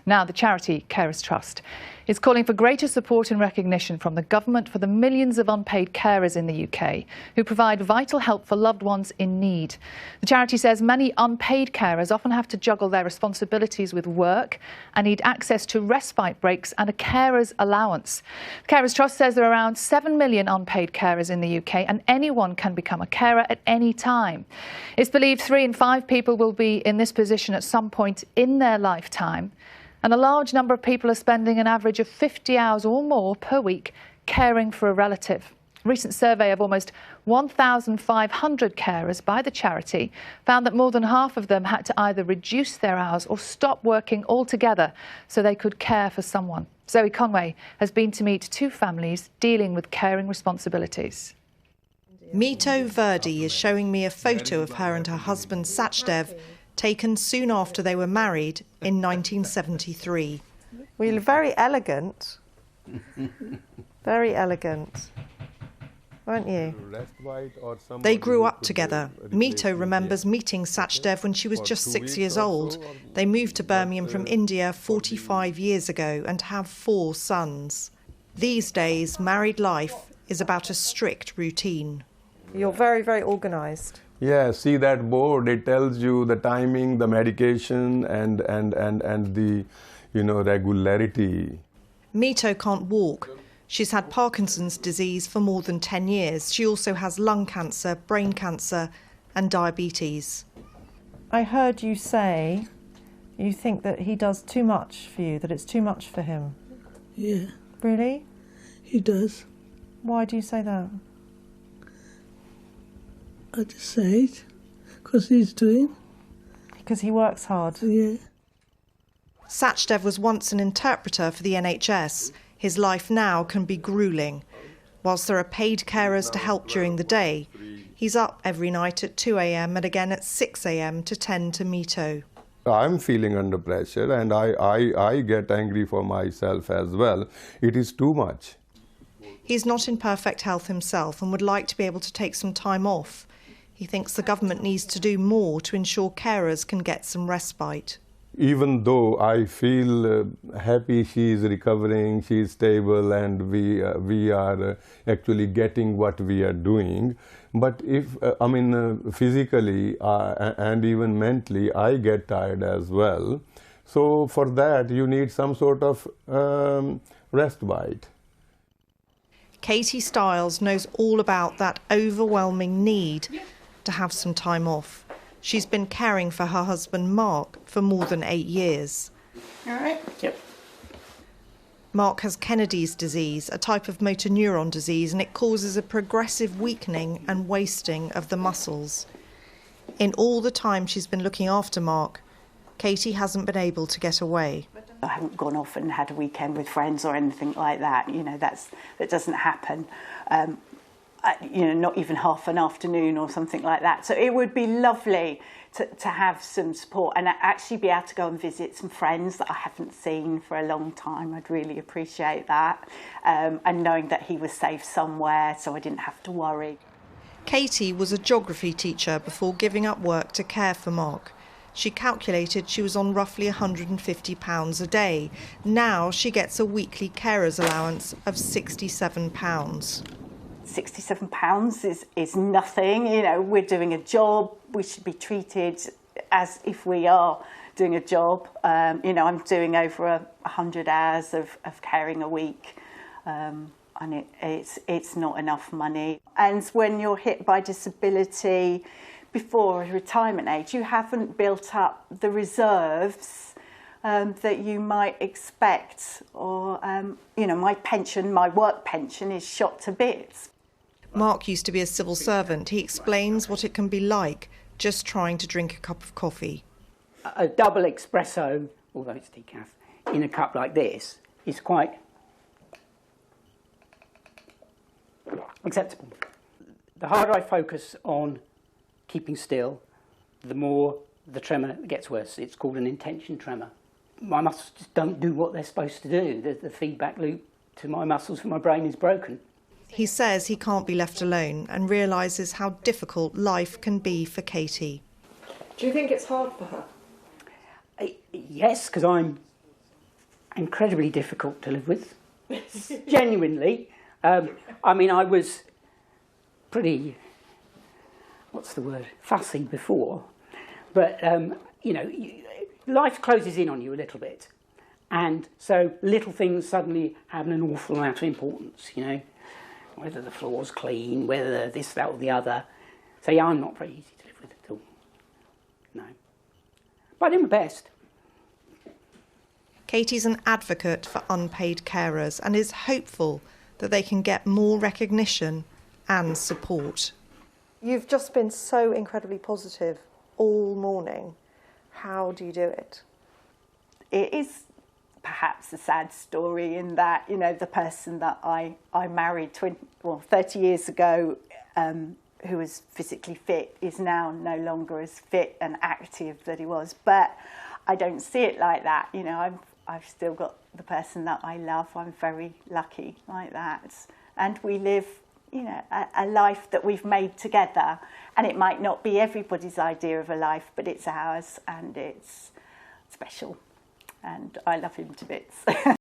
Now, the charity Carers Trust is calling for greater support and recognition from the government for the millions of unpaid carers in the UK who provide vital help for loved ones in need. The charity says many unpaid carers often have to juggle their responsibilities with work and need access to respite breaks and a carer's allowance. The Carers Trust says there are around 7 million unpaid carers in the UK and anyone can become a carer at any time. It's believed 3 in 5 people will be in this position at some point in their lifetime. And a large number of people are spending an average of 50 hours or more per week caring for a relative. A recent survey of almost 1,500 carers by the charity found that more than half of them had to either reduce their hours or stop working altogether so they could care for someone. Zoe Conway has been to meet 2 families dealing with caring responsibilities. Mito Verdi is showing me a photo of her and her husband Sachdev, taken soon after they were married in 1973. Well, you're very elegant. Very elegant, weren't you? They grew up together. Mito remembers meeting Sachdev when she was just 6 years old. They moved to Birmingham from India 45 years ago and have 4 sons. These days, married life is about a strict routine. You're very, very organised. Yeah, see that board, it tells you the timing, the medication and the, regularity. Mito can't walk. She's had Parkinson's disease for more than 10 years. She also has lung cancer, brain cancer and diabetes. I heard you say you think that he does too much for you, that it's too much for him. Yeah. Really? He does. Why do you say that? I just say it because he's doing. Because he works hard? Yeah. Sachdev was once an interpreter for the NHS. His life now can be gruelling. Whilst there are paid carers to help during the day, he's up every night at 2 a.m. and again at 6 a.m. to tend to Mito. I'm feeling under pressure and I get angry for myself as well. It is too much. He's not in perfect health himself and would like to be able to take some time off. He thinks the government needs to do more to ensure carers can get some respite. Even though I feel happy she is recovering, she is stable and we are actually getting what we are doing, but if, physically and even mentally, I get tired as well. So for that you need some sort of respite. Katie Stiles knows all about that overwhelming need to have some time off. She's been caring for her husband Mark for more than 8 years. All right? Yep. Mark has Kennedy's disease, a type of motor neuron disease, and it causes a progressive weakening and wasting of the muscles. In all the time she's been looking after Mark, Katie hasn't been able to get away. I haven't gone off and had a weekend with friends or anything like that. That doesn't happen. Not even half an afternoon or something like that. So it would be lovely to have some support and actually be able to go and visit some friends that I haven't seen for a long time. I'd really appreciate that. And knowing that he was safe somewhere so I didn't have to worry. Katie was a geography teacher before giving up work to care for Mark. She calculated she was on roughly £150 a day. Now she gets a weekly carer's allowance of £67. £67 is nothing. We're doing a job. We should be treated as if we are doing a job. I'm doing over 100 hours of caring a week, and it's not enough money. And when you're hit by disability before retirement age, you haven't built up the reserves that you might expect, or my work pension is shot to bits. Mark used to be a civil servant. He explains what it can be like just trying to drink a cup of coffee. A double espresso, although it's decaf, in a cup like this is quite acceptable. The harder I focus on keeping still, the more the tremor gets worse. It's called an intention tremor. My muscles just don't do what they're supposed to do. The feedback loop to my muscles from my brain is broken. He says he can't be left alone and realises how difficult life can be for Katie. Do you think it's hard for her? Yes, because I'm incredibly difficult to live with, genuinely. I mean, I was pretty, what's the word, fussy before, but, you know, life closes in on you a little bit. And so little things suddenly have an awful amount of importance, you know, whether the floor's clean, whether this, that or the other. So yeah, I'm not very easy to live with at all, no. But I do my best. Katie's an advocate for unpaid carers and is hopeful that they can get more recognition and support. You've just been so incredibly positive all morning. How do you do it? It is perhaps a sad story in that, you know, the person that I married 30 years ago, who was physically fit, is now no longer as fit and active that he was. But I don't see it like that. You know, I've still got the person that I love. I'm very lucky like that. And we live, you know, a life that we've made together. And it might not be everybody's idea of a life, but it's ours and it's special. And I love him to bits.